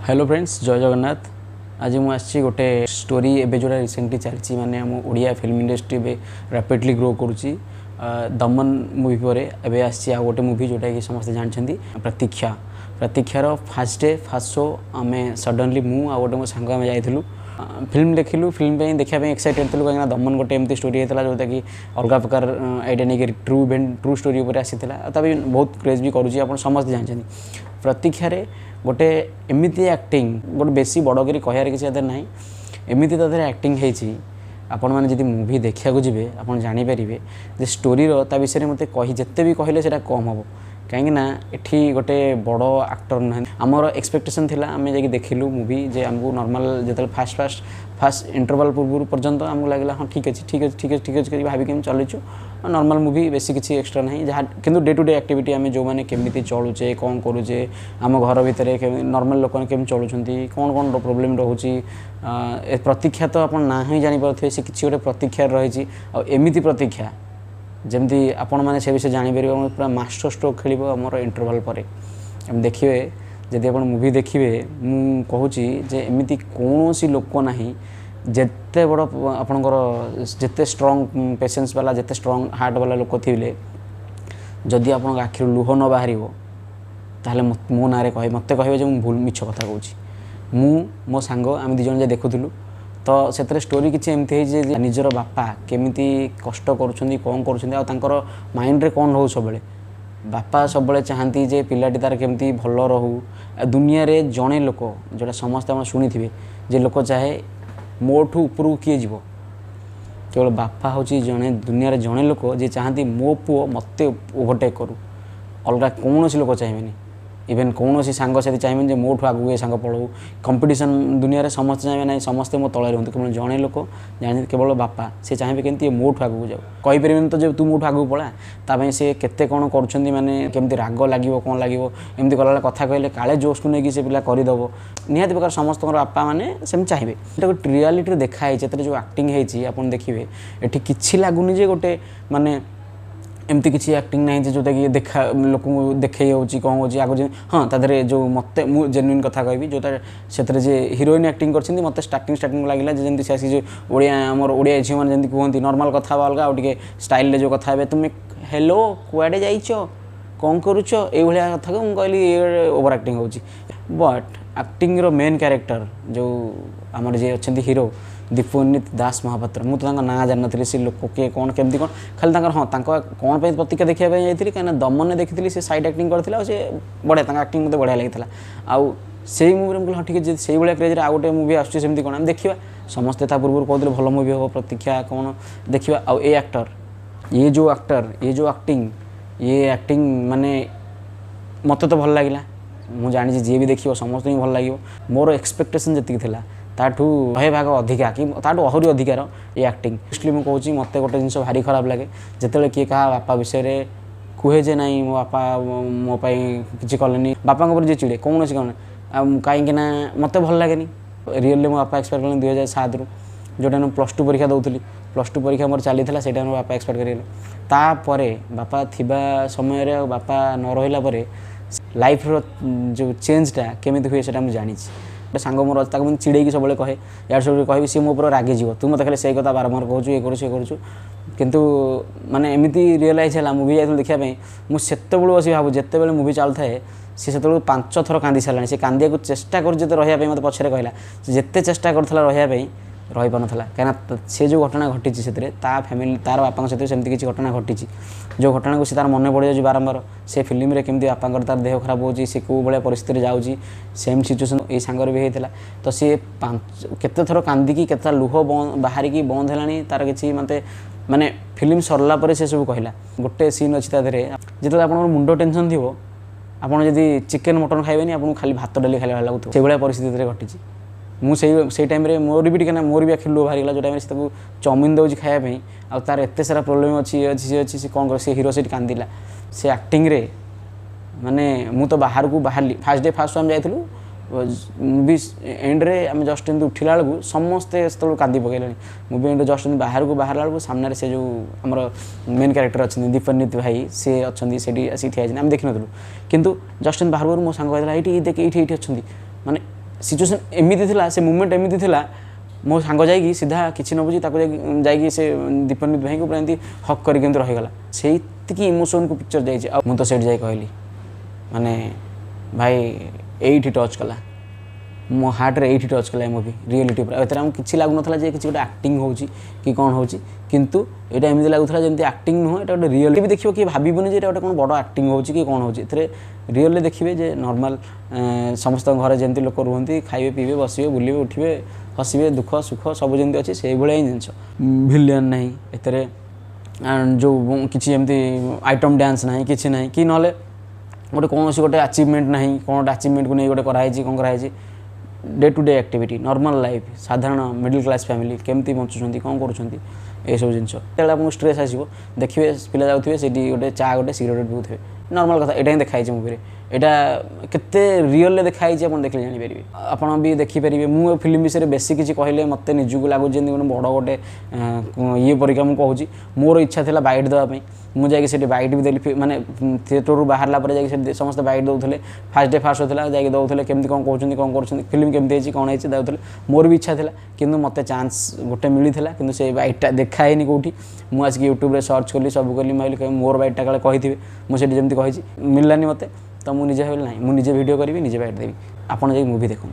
Hello friends, जय जगन्नाथ। आज मुझे गोटे स्टोरी एवं जोड़ा रिसेंटली चलती माने आम ओडिया फिल्म इंडस्ट्री एवं रैपिडली ग्रो करुच्ची। दमन मूवी पर एवं आसी गोटे मूवी जोटा कि समस्ते जानते प्रतीक्षा। प्रतीक्षार फास्ट डे फास्ट शो आम सडनली गोटे मो सांग आम जाइलु फिल्म देखिलु। फिल्म पे देखा एक्साइटेड थी कहीं दमन गोटे एमती स्टोरी होता जोटा कि अलग प्रकार आइडिया नहीं ट्रू स्टोरी उपर आसीला। तभी बहुत क्रेज भी करुच्ची, आप समस्ते जानते प्रतीक्षार गोटे एमती एक्टिंग गोटे बेसी बड़करी कहार किसी ना एमती तरह एक्टिंग होती। आपण मैंने जब मूवी देखा जी आप जानीपारे जे स्टोरी ता विषय मत कही जिते भी कहले से कम हम कहीं एठी गोटे बड़ एक्टर ना आमर एक्सपेक्टेशन थिला। आम जा देखिलु मूवी जे आमको नॉर्मल जो फास्ट इंटरवल पूर्व पर्यंत आमको लगला हाँ ठीक अच्छे ठीक अच्छे ठीक अच्छे ठीक अच्छे भाविक चलुचु नॉर्मल मूवी बेसी किसी एक्सट्रा ना जहाँ किंतु डे टू डे एक्टिविटी आम जो मैंने केमी चलुचे कौन करुचे आम घर भितर नॉर्मल लोक केमी चलुँच कौन कौन प्रोब्लेम रोचे प्रतीक्षा तो आप ना ही जानीपारे से किसी गोटे प्रतीक्षा रही एमती प्रतीक्षा जमती आपण मैंने से विषय जापर पूरा मास्टर स्ट्रोक खेल आमर इंटरवल पर देखिए जदि आप मूवी देखिए मु कहूँ जे एमती कौन सी लोक ना जिते बड़ आपणकर जिते स्ट्रंग पेशेंस वाला जिते स्ट्रंग हार्ट वाला लोक थे जदि आप आखिर लुह न बाहर ताहले मो ना कह मत कहे भूल मिछ कथा कहूँ मो सांग आम दिज जा देखुलु तो से स्टोरी किसी एमती है निजर बापा केमिति कष्ट कौन कर माइंड रे कौन रो सब बापा सब चाहती जे पिलाटी तार केमती भल रहू। दुनिया रे जड़े लोक जोटा समस्ते आप शुणी थे जे लोक चाहे मोठू उपरू किए जीव केवल बापा हूँ जड़े दुनिया रे जड़े लोक जे चाहती मो पुओ मत ओभरटेक करू अलग कौन लोक चाहिए इवेन कौन सांग साथी चाहिए जे मोठू आगू ये सांग पढ़ू कंपटीशन दुनिया रे समस्ते चाहिए ना समस्ते मो तले रुहतु केवल जड़े लोक जानी केवल बापा से चाहिए केमती मोठू आगू जाऊ कहीपर तो जो तू मोठू आगू पड़ा ताप से केते कौन कर माने केमती राग लगे कौन लगे एमती कला कथा कहले काले जोश को लेकिन से पिला करदेव निहाती प्रकार समस्त बापा मैंने सेम चाहिए गोटे रियालिटी देखाई जो एक्टिंग होती देखिए ये कि लगुनि जे गोटे माने एमती किसी एक्टिंग ना जोटा कि देखा लोक देखे कौन हो आगे हाँ तादे जो मत जेन्युइन कथा कहि जोटा से हिरोइन एक्टिंग कर मत स्टार्टिंग लगे जमी से आसी ओडिया आमर ओडिया झील मैंने जमी कहते नॉर्मल कथा अलग आगे स्टाइल जो कथा है तुम्हें हेलो कुआडे जाइच कौन करुच ये कथा को कहली ये ओवर एक्टिंग हो बट एक्टिंग रो मेन कैरेक्टर जो आमर जे अच्छा हीरो दीपनित दास महापात्र मुझे ना जान नी से लोक किए कौन केमती कौन खाली हाँ कौन पर प्रतिक्रिया देखा जाती कहीं दमन देखी से साइड एक्टिंग करते से बढ़िया एक्टिंग मत बढ़िया लगी आउ से मूवी में हाँ ठीक है से भाया क्रेज आउ गोटे मूवी आसमती कौन देखा समस्ते पूर्व कहते भल मूवी हम प्रतीक्षा कौन देखा आउ ये जो एक्टिंग माने मत तो भल लगे मुझे जानी जी भी देखो समस्त ही भल लगे मोर एक्सपेक्टेशन जी था ताठू 100 भाग अधिका कि ताठू आहरी अधिकार ये एक्टिंग इसलिए मुझे कहूँ मत गोटे जिन भारी खराब लगे जिते किए क्या बापा विषय कहे जे नाई मो बापा मोपाई किसी कले बापा जी चिड़े कौन से कौन कहीं मत भल लगे रियली मो बापा एक्सपेक्ट कले 2007 जोटा +2 परीक्षा दूसरी +2 परीक्षा मोर चली से बापा एक्सपेक्ट करें बापा थिबा समय बापा न रहा लाइफ रो जो चेंजटा केमी हुए से मुझे जानी सांग मोर मुझे चिड़े सब कहे यार सब कह सी मो रागे जीव तू मत खाली से कथा बारंबार कहूँ ये करूँ किंतु माने एमती रियलाइज है मूवी जाइए देखापी मुझे बस भाव जिते बड़े मूवी चलू थाए सी से 5 थर कांदी सारा सी कांदिया को चेष्टा कर रही मत पछे कहला जिते चेष्टा करता रही रही पारा कहीं से जो घटना घटी से फैमिली तार बापा सहित सेमती किसी घटना घटी जो घटना को तार मन पड़ जाए बारंबार से फिल्म रे केमती बापा तार देह खराब हो कौ भाया परिस्थिति जाऊँगी सेम सिचुएसन ये सांगर भी होता तो सी केते थर कांदिकी केते लुह बाहर की बंद है तार कि मत माने फिल्म सरला पर से सब कहला गोटे सीन अच्छी तादे जो आप मुंड टेंशन थी आपड़ जब चिकेन मटन खाइबेनि आपको खाली भात डाली खाई लगुत से भाया परिस्थिति घटी मुझे टाइम मोर भी टिके मोर भी आखिर लुह बाहर जो टाइम से चाउमिन दूसरी खायापी आ तार एत सारा प्रोब्लेम अच्छी कौन कर हीरो से कांदिला से एक्टिंग रे माने मु तो बाहर को बाहर फास्ट डे फास्ट आम जाइलु मूवी एंड रे आम जस्ट एमती उठला बेलू समस्ते से कांदी पकड़े मूवी एंड जस्ट बाहर को बाहर बेलू सामने से जो आम मेन कैरेक्टर अच्छा दीपनित भाई सी अच्छा से ठिया आम देखी नु कितु जस्ट बाहर मो सांग कहला ये देख ये अच्छा माने सिचुएसन एमती थिला से मोमेंट एमती थिला मो सांग जाइए सीधा किसी न बुझी जाइए से दीपनमित भाई को पूरा एमती हक करके रहीगला से इमोशन को पिक्चर जाइए मुझे तो सेठ जाए कहली माने भाई एठी टच कला मो हार्ट रे एठी टच कला मूवी रियलिटी पूरा एतरा किसी लागु नथला जे किसी गोटे एक्टिंग होची कि कौन होची किंतु एटा एमती लागुथला जेमती एक्टिंग नुह एटा गोटे रियल भी देखियो कि भाबिबनी जे एटा गोटे कोन बड़ एक्टिंग होची कि कौन होची एथरे रियल देखिए जे नॉर्मल समस्त घर जेमती लोक रुहंती खाइबे पीबे बसिबे बुलिबे उठिबे हसिबे दुख सुख सब जेमती अछि से भले ही जिंस विलेन नहीं एतरे जो किसी एमती आइटम डांस नहीं किसी नहीं कि नले गोटे कौन गोटे अचिवमेंट नहीं कौन गोटे अचिवमेंट को नहीं गोटे कराई कौन कराई day to day activity normal life साधारण मिडिल क्लास फैमिली केमती बचुंट कौन कर सब जिन आपको स्ट्रेस आसो देखिए पिला जाऊे से गोटे चा गोटे सिगरेट पिउथे नॉर्मल कथा यहाँ देखाई मूवी यहाँ केते रियल देखाई आप देखले जानीपारे आप भी देखिपारे मु फिल्म विषय बेसी किसी कहले मत निजक लगुच गोटे बड़ गोटे ये परीक्षा मुझे मोर इच्छा था बाइट देवाई मुझे बाइट भी देली माने थिएटर रू बाहर जा समस्त बाइट दौले फास्ट डे फास्ट होता है दौले केमती कौन कहते कौन कर फिल्म केमती कौन है दौले मोर भी इच्छा था कि मत चान्स गोटे मिलता कि से बाइटा देखाएनि कौटी मुझे यूट्यूब सर्च कली सब कली मैं मोर बाइटा काले कही मुझे जमी कही मिललानी मत तो मुझे भाई ना मुझे वीडियो करी निजे बाइट देवी आपड़ जा मूवी देखूँ।